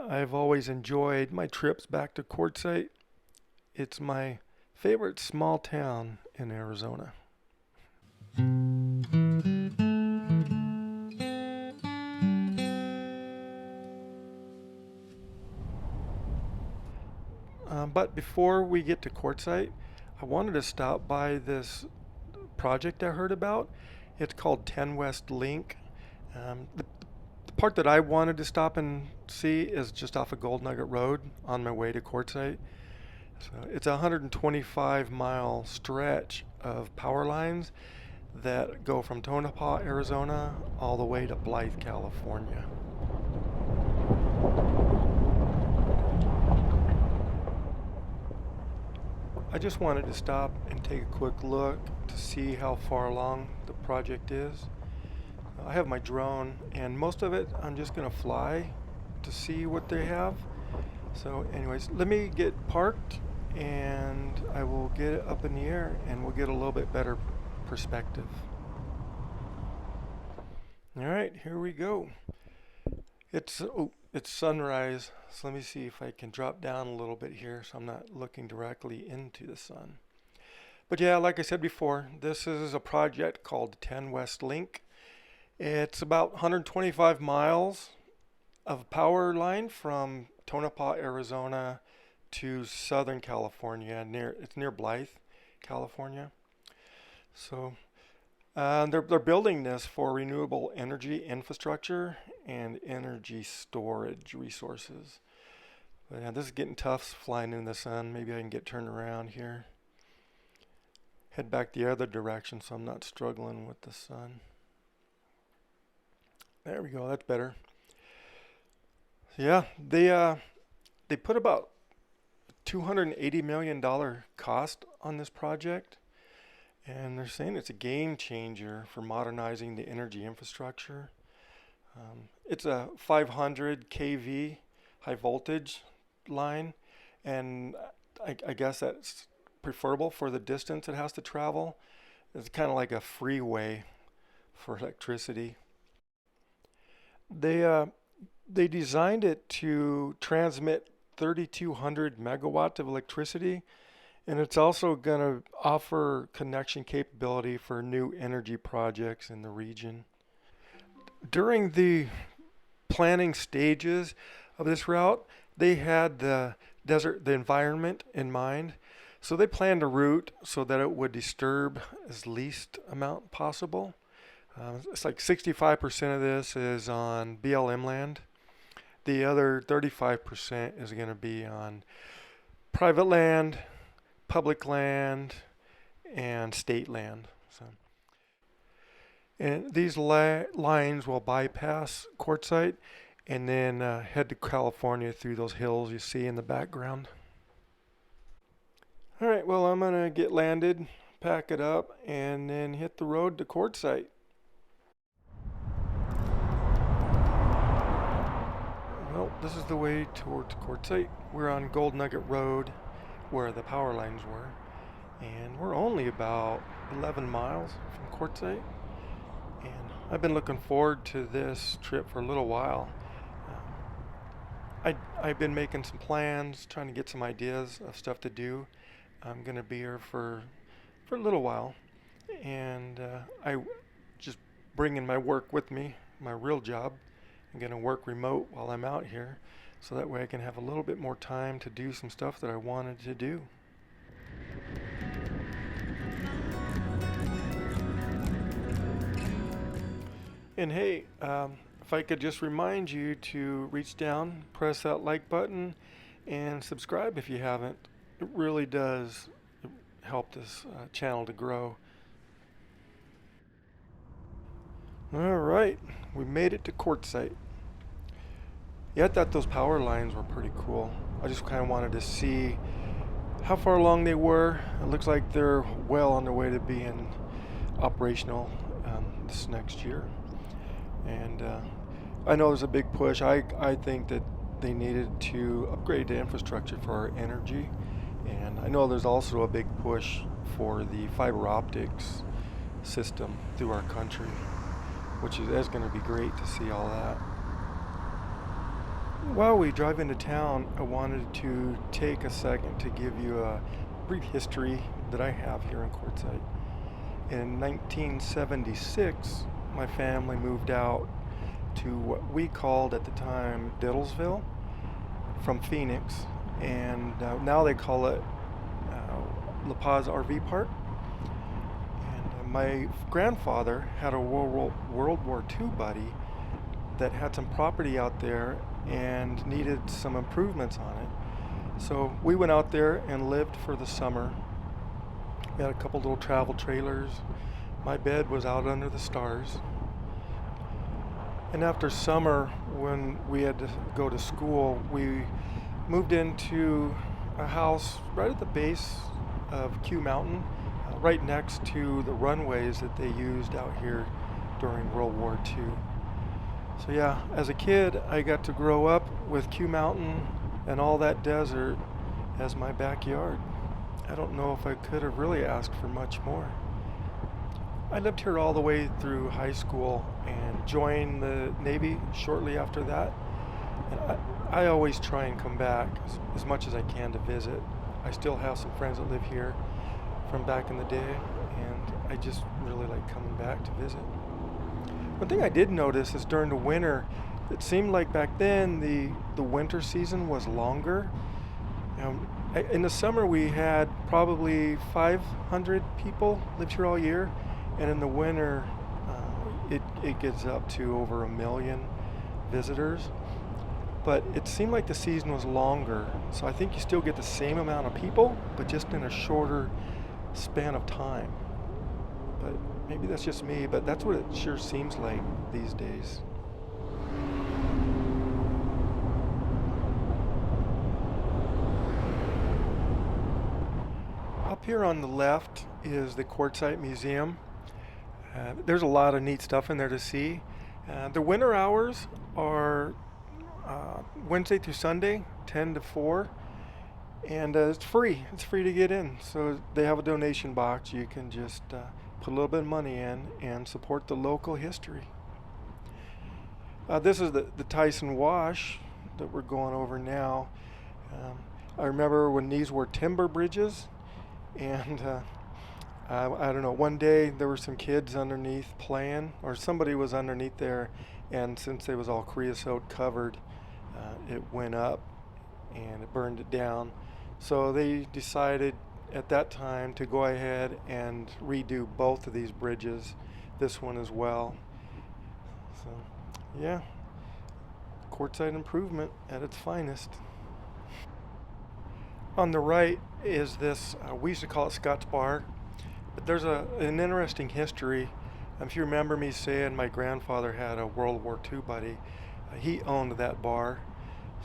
I've always enjoyed my trips back to Quartzsite. It's my favorite small town in Arizona. But before we get to Quartzsite, I wanted to stop by this project I heard about. It's called 10 West Link. The part that I wanted to stop and see is just off of Gold Nugget Road on my way to Quartzsite. So it's a 125-mile stretch of power lines that go from Tonopah, Arizona, all the way to Blythe, California. I just wanted to stop and take a quick look to see how far along the project is. I have my drone, and most of it I'm just going to fly to see what they have. So anyways, let me get parked and I will get it up in the air and we'll get a little bit better perspective. All right, here we go. It's sunrise, so let me see if I can drop down a little bit here so I'm not looking directly into the sun. But yeah, like I said before, this is a project called 10 West Link. It's about 125 miles of power line from Tonopah, Arizona to Southern California. It's near Blythe, California. So they're building this for renewable energy infrastructure and energy storage resources. But yeah, this is getting tough flying in the sun. Maybe I can get turned around here. Head back the other direction so I'm not struggling with the sun. There we go, that's better. Yeah, they put about $280 million cost on this project, and they're saying it's a game changer for modernizing the energy infrastructure. It's a 500 kV high voltage line, and I guess that's preferable for the distance it has to travel. It's kind of like a freeway for electricity. They designed it to transmit 3,200 megawatts of electricity, and it's also going to offer connection capability for new energy projects in the region. During the planning stages of this route, they had the environment in mind. So they planned a route so that it would disturb as least amount possible. It's like 65% of this is on BLM land. The other 35% is going to be on private land, public land, and state land. So, and these lines will bypass Quartzsite and then head to California through those hills you see in the background. All right, well, I'm going to get landed, pack it up, and then hit the road to Quartzsite. Well, this is the way towards Quartzsite. We're on Gold Nugget Road where the power lines were, and we're only about 11 miles from Quartzsite, and I've been looking forward to this trip for a little while. I've been making some plans, trying to get some ideas of stuff to do. I'm going to be here for a little while, and I just bringing my work with me, my real job. I'm going to work remote while I'm out here, so that way I can have a little bit more time to do some stuff that I wanted to do. And hey, if I could just remind you to reach down, press that like button, and subscribe if you haven't. It really does help this channel to grow. All right, we made it to Quartzsite. Yeah, I thought those power lines were pretty cool. I just kind of wanted to see how far along they were. It looks like they're well on their way to being operational this next year. And I know there's a big push. I think that they needed to upgrade the infrastructure for our energy. And I know there's also a big push for the fiber optics system through our country, which is going to be great to see all that. While we drive into town, I wanted to take a second to give you a brief history that I have here in Quartzsite. In 1976, my family moved out to what we called at the time Diddlesville from Phoenix, and now they call it La Paz RV Park. And my grandfather had a World War II buddy that had some property out there and needed some improvements on it. So we went out there and lived for the summer. We had a couple little travel trailers. My bed was out under the stars. And after summer, when we had to go to school, we moved into a house right at the base of Q Mountain, right next to the runways that they used out here during World War II. So yeah, as a kid, I got to grow up with Q Mountain and all that desert as my backyard. I don't know if I could have really asked for much more. I lived here all the way through high school and joined the Navy shortly after that. And I always try and come back as much as I can to visit. I still have some friends that live here from back in the day, and I just really like coming back to visit. One thing I did notice is during the winter, it seemed like back then the winter season was longer. In the summer we had probably 500 people lived here all year, and in the winter it gets up to over 1 million visitors. But it seemed like the season was longer, so I think you still get the same amount of people, but just in a shorter span of time. But maybe that's just me, but that's what it sure seems like these days. Up here on the left is the Quartzsite Museum. There's a lot of neat stuff in there to see. The winter hours are Wednesday through Sunday, 10 to 4, and it's free. It's free to get in. So they have a donation box. You can just put a little bit of money in and support the local history. This is the Tyson Wash that we're going over now. I remember when these were timber bridges, and I don't know, one day there were some kids underneath playing, or somebody was underneath there, and since it was all creosote covered, it went up and it burned it down. So they decided at that time to go ahead and redo both of these bridges, this one as well. So yeah, Quartzsite improvement at its finest. On the right is this, we used to call it Scott's Bar, but there's an interesting history. If you remember me saying my grandfather had a World War II buddy, he owned that bar.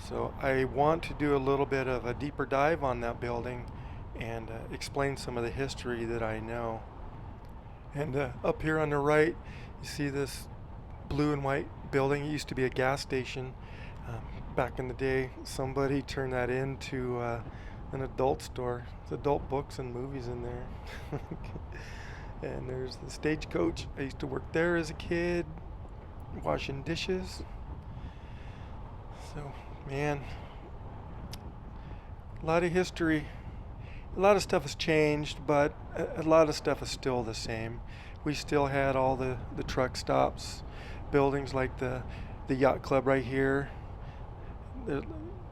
So I want to do a little bit of a deeper dive on that building and explain some of the history that I know. And up here on the right, you see this blue and white building. It used to be a gas station. Back in the day, somebody turned that into an adult store. There's adult books and movies in there. And there's the Stagecoach. I used to work there as a kid, washing dishes. So, man, a lot of history. A lot of stuff has changed, but a lot of stuff is still the same. We still had all the truck stops, buildings like the yacht club right here.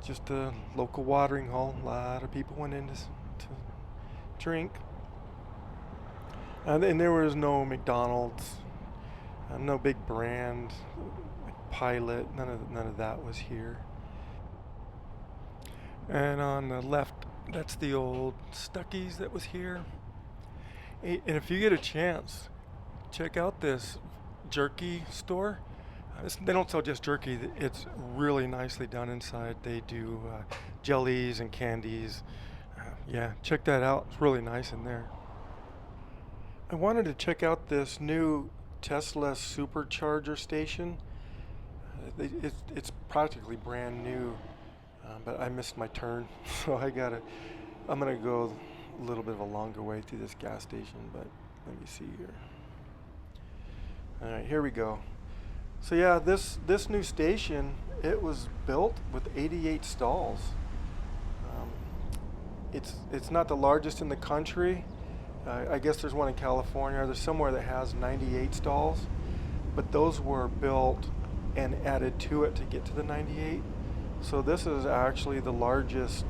Just a local watering hole. A lot of people went in to drink. And there was no McDonald's, no big brand, like Pilot. None of that was here. And on the left, that's the old Stuckey's that was here. And if you get a chance, check out this jerky store. They don't sell just jerky. It's really nicely done inside. They do jellies and candies. Yeah, check that out. It's really nice in there. I wanted to check out this new Tesla supercharger station. It's practically brand new, but I missed my turn, so I'm gonna go a little bit of a longer way through this gas station. But let me see here. All right, here we go. So yeah, this new station it was built with 88 stalls. Um, it's not the largest in the country. I guess there's one in California. There's somewhere that has 98 stalls, but those were built and added to it to get to the 98. So this is actually the largest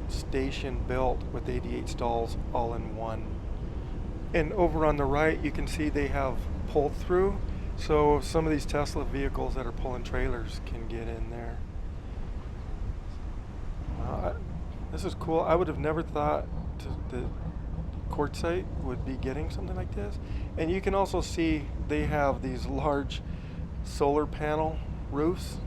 station built with 88 stalls all in one. And over on the right, you can see they have pulled through. So some of these Tesla vehicles that are pulling trailers can get in there. This is cool. I would have never thought that Quartzsite would be getting something like this. And you can also see they have these large solar panel roofs.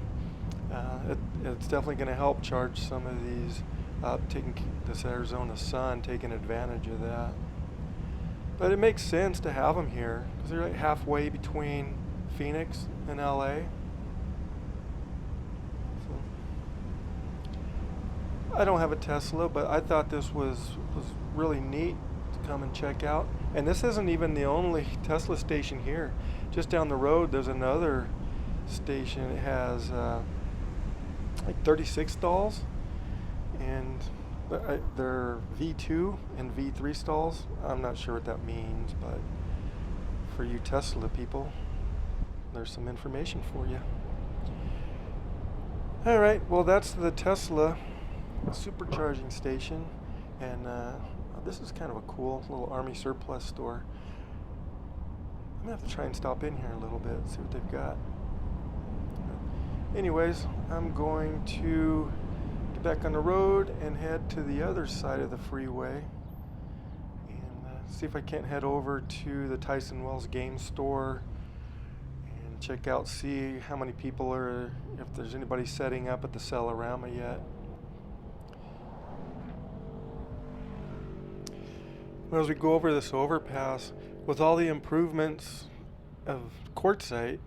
It's definitely going to help charge some of these up, taking this Arizona sun, taking advantage of that. But it makes sense to have them here because they're like halfway between Phoenix and LA. I don't have a Tesla, but I thought this was really neat to come and check out. And this isn't even the only Tesla station here. Just down the road, there's another station. It has like 36 stalls, and they're V2 and V3 stalls. I'm not sure what that means, but for you Tesla people, there's some information for you. All right, well, that's the Tesla supercharging station, and this is kind of a cool little Army surplus store. I'm gonna have to try and stop in here a little bit, see what they've got. Anyways, I'm going to get back on the road and head to the other side of the freeway and see if I can't head over to the Tyson Wells game store and check out, see how many people are, if there's anybody setting up at the a-rama yet. Well, as we go over this overpass, with all the improvements of Quartzsite,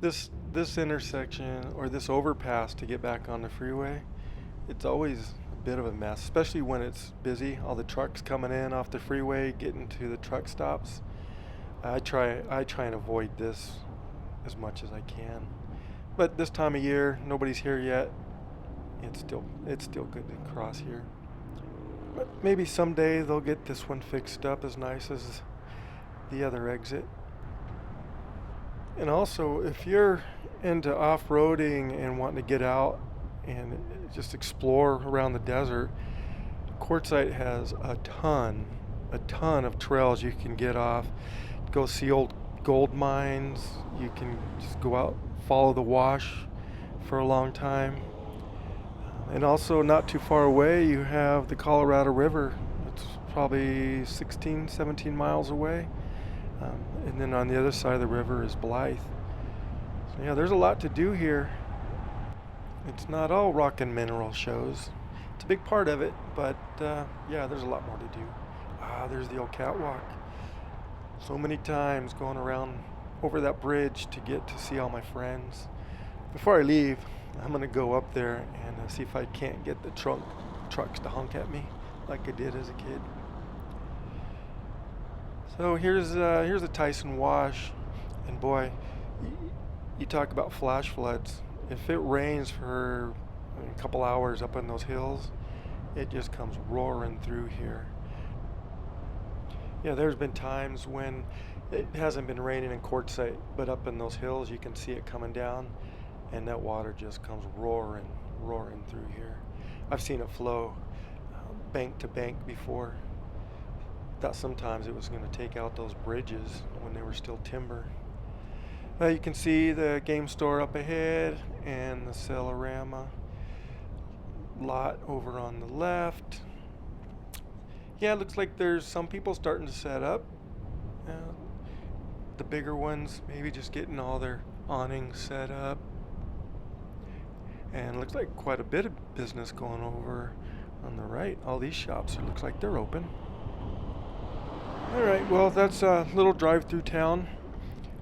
this intersection or this overpass to get back on the freeway, it's always a bit of a mess, especially when it's busy. All the trucks coming in off the freeway, getting to the truck stops. I try and avoid this as much as I can. But this time of year, nobody's here yet. It's still good to cross here. But maybe someday they'll get this one fixed up as nice as the other exit. And also, if you're into off-roading and wanting to get out and just explore around the desert, Quartzsite has a ton of trails you can get off. Go see old gold mines. You can just go out, follow the wash for a long time. And also, not too far away, you have the Colorado River. It's probably 16, 17 miles away. And then on the other side of the river is Blythe. So yeah, there's a lot to do here. It's not all rock and mineral shows. It's a big part of it, but yeah, there's a lot more to do. There's the old catwalk. So many times going around over that bridge to get to see all my friends. Before I leave, I'm gonna go up there and see if I can't get the trucks to honk at me like I did as a kid. So here's the Tyson Wash, and boy, you talk about flash floods. If it rains for a couple hours up in those hills, it just comes roaring through here. Yeah, there's been times when it hasn't been raining in Quartzsite, but up in those hills you can see it coming down, and that water just comes roaring through here. I've seen it flow bank to bank before. Thought sometimes it was going to take out those bridges when they were still timber. You can see the game store up ahead and the a-rama lot over on the left. Yeah, it looks like there's some people starting to set up. The bigger ones maybe just getting all their awnings set up. And it looks like quite a bit of business going over on the right. All these shops, it looks like they're open. Alright, well, that's a little drive through town.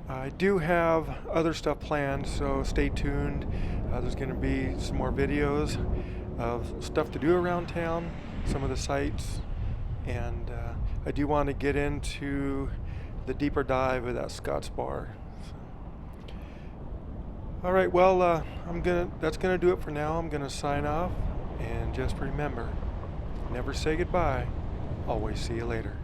I do have other stuff planned, so stay tuned. There's going to be some more videos of stuff to do around town, some of the sites, and I do want to get into the deeper dive of that Scott's Bar. All right, well, that's gonna do it for now. I'm gonna sign off, and just remember, never say goodbye. Always see you later.